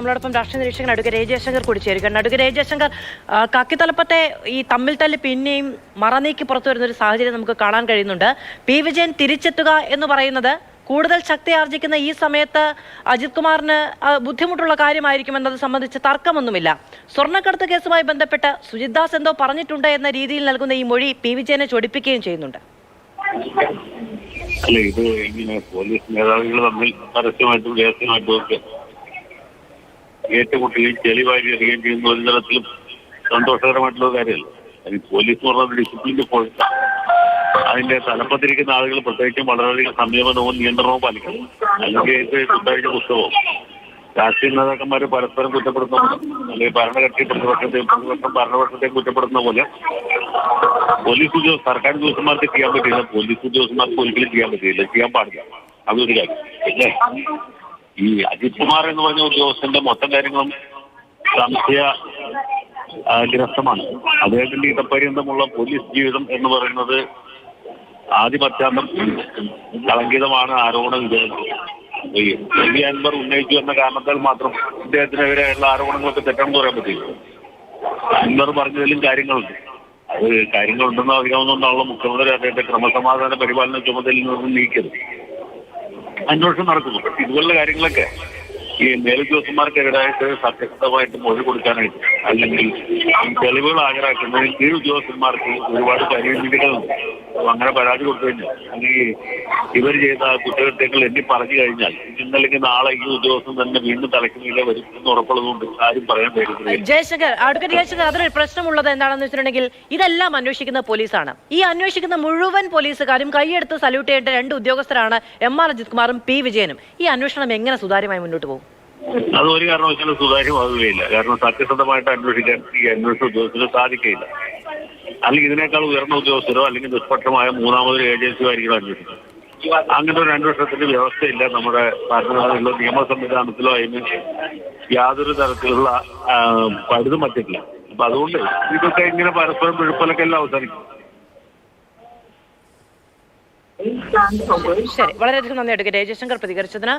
നമ്മളോടൊപ്പം രാഷ്ട്രീയ നിരീക്ഷകൻ അഡ്വക്കേറ്റ് എ ജയശങ്കർ കൂടി ചേരുകയാണ്. അഡ്വക്കേറ്റ് എ ജയശങ്കർ, കക്കിത്തലപ്പത്തെ ഈ തമ്മിൽ തല്ലി പിന്നെയും മറനീക്കി പുറത്തു വരുന്ന ഒരു സാഹചര്യം നമുക്ക് കാണാൻ കഴിയുന്നുണ്ട്. പി വിജയൻ തിരിച്ചെത്തുക എന്ന് പറയുന്നത് കൂടുതൽ ശക്തി ആർജിക്കുന്ന ഈ സമയത്ത് അജിത് കുമാറിന് ബുദ്ധിമുട്ടുള്ള കാര്യമായിരിക്കുമെന്നത് സംബന്ധിച്ച് തർക്കമൊന്നുമില്ല. സ്വർണ്ണക്കടത്ത് കേസുമായി ബന്ധപ്പെട്ട് സുജിത് ദാസ് എന്തോ പറഞ്ഞിട്ടുണ്ട് എന്ന രീതിയിൽ നൽകുന്ന ഈ മൊഴി പി വിജയനെ ചൊടിപ്പിക്കുകയും ചെയ്യുന്നുണ്ട്. അല്ല, ഇത് ഇങ്ങനെ പോലീസ് മേധാവികൾ തമ്മിൽ പരസ്യമായിട്ടും രഹസ്യമായിട്ടും ഒക്കെ ഏറ്റുമുട്ടുകയും ചെളിവാരി എറിയുകയും ചെയ്യുന്ന ഒരു തരത്തിലും സന്തോഷകരമായിട്ടുള്ള കാര്യമല്ല. അത് പോലീസ് എന്ന് പറഞ്ഞ ഡിസിപ്ലിന്റെ ഫോഴ്സ്, അതിന്റെ തലപ്പത്തിരിക്കുന്ന ആളുകൾ പ്രത്യേകിച്ചും വളരെയധികം സംയമനവും നിയന്ത്രണവും പാലിക്കണം. അല്ലെങ്കിൽ ഇത് കുത്തഴിച്ച പുസ്തകവും രാഷ്ട്രീയ നേതാക്കന്മാർ പരസ്പരം കുറ്റപ്പെടുന്ന പോലെ, അല്ലെങ്കിൽ ഭരണകക്ഷി പ്രതിപക്ഷം ഭരണപക്ഷത്തെയും കുറ്റപ്പെടുന്ന പോലെ പോലീസ് ഉദ്യോഗസ്ഥർ, സർക്കാർ ഉദ്യോഗസ്ഥന്മാർക്ക് ചെയ്യാൻ പറ്റില്ല, പോലീസ് ഉദ്യോഗസ്ഥന്മാർക്ക് ഒരിക്കലും ചെയ്യാൻ പറ്റില്ല, ചെയ്യാൻ പാടില്ല. അതൊരു കാര്യം. പിന്നെ ഈ അജിത് കുമാർ എന്ന് പറഞ്ഞ ഉദ്യോഗസ്ഥന്റെ മൊത്തം കാര്യങ്ങളും സംശയഗ്രസ്തമാണ്. അദ്ദേഹത്തിന്റെ ഇടപര്യന്തമുള്ള പോലീസ് ജീവിതം എന്ന് പറയുന്നത് ആദ്യമത്യാന്തം കളങ്കിതമാണ്, ആരോപണ വിധേയമാണ്. ഈ അൻവർ ഉന്നയിച്ചു എന്ന കാരണത്താൽ മാത്രം ഇദ്ദേഹത്തിനെതിരെയുള്ള ആരോപണങ്ങളൊക്കെ തെറ്റാണെന്ന് പറയാൻ പറ്റില്ല. അൻവർ പറഞ്ഞതിലും കാര്യങ്ങളുണ്ട്. അത് കാര്യങ്ങളുണ്ടെന്ന് അറിയാവുന്നതുകൊണ്ടാണല്ലോ മുഖ്യമന്ത്രി അദ്ദേഹത്തെ ക്രമസമാധാന പരിപാലന ചുമതലയിൽ നിന്നും നീക്കിയത്. അന്വേഷണം നടക്കുന്നു. ഇതുപോലുള്ള കാര്യങ്ങളൊക്കെ ഈ മേലുദ്യോഗസ്ഥന്മാർക്കെതിരായിട്ട് സത്യസന്ധമായിട്ട് മൊഴി കൊടുക്കാനായിട്ട് അല്ലെങ്കിൽ തെളിവുകൾ ഹാജരാക്കുന്നതിന് കീഴ് ഉദ്യോഗസ്ഥന്മാർക്ക് ഒരുപാട് പരിമിതികളുണ്ട്. അങ്ങനെ പരാതി കൊടുത്തു കഴിഞ്ഞാൽ അല്ലെങ്കിൽ ഇവർ ചെയ്ത കുറ്റകൃത്യങ്ങൾ എണ്ണി പറഞ്ഞു കഴിഞ്ഞാൽ ഇന്നല്ലെങ്കിൽ നാളെ ഈ ഉദ്യോഗസ്ഥൻ തന്നെ വീണ്ടും തലയ്ക്കുമീതെ വരും എന്ന് ഉറപ്പുള്ളതുകൊണ്ട് ആരും പറയാൻ പറ്റുന്നില്ല. ജയശങ്കർ, അഡ്വക്കേറ്റ് ജയശങ്കർ, അതിനൊരു പ്രശ്നമുള്ളത് എന്താണെന്ന് വെച്ചിട്ടുണ്ടെങ്കിൽ ഇതെല്ലാം അന്വേഷിക്കുന്ന പോലീസാണ്. ഈ അന്വേഷിക്കുന്ന മുഴുവൻ പോലീസുകാരും കൈയെടുത്ത് സല്യൂട്ട് ചെയ്യേണ്ട രണ്ട് ഉദ്യോഗസ്ഥരാണ് എം.ആർ. അജിത് കുമാറും പി വിജയനും. ഈ അന്വേഷണം എങ്ങനെ സുതാര്യമായി മുന്നോട്ട് പോകും? അത് ഒരു കാരണവശാലും സുതാര്യമാകുകയില്ല. കാരണം സത്യസന്ധമായിട്ട് അന്വേഷിക്കാൻ ഈ അന്വേഷണ ഉദ്യോഗസ്ഥന് സാധിക്കുകയില്ല. അല്ലെങ്കിൽ ഇതിനേക്കാൾ ഉയർന്ന ഉദ്യോഗസ്ഥരോ അല്ലെങ്കിൽ നിഷ്പക്ഷമായ മൂന്നാമതൊരു ഏജൻസിയോ ആയിരിക്കും അന്വേഷിക്കുന്നത്. അങ്ങനെ ഒരു അന്വേഷണത്തിന്റെ വ്യവസ്ഥയില്ല നമ്മുടെ ഭരണഘടനയിലോ നിയമ സംവിധാനത്തിലോ അതിന് യാതൊരു തരത്തിലുള്ള പഴുതും പറ്റില്ല. അപ്പൊ അതുകൊണ്ട് ഇതൊക്കെ ഇങ്ങനെ പരസ്പരം പിഴുപ്പലൊക്കെ എല്ലാം അവസാനിക്കും. ശരി, വളരെയധികം നന്ദി അഡ്വക്കേറ്റ് ജയശങ്കർ പ്രതികരിച്ചതിന്.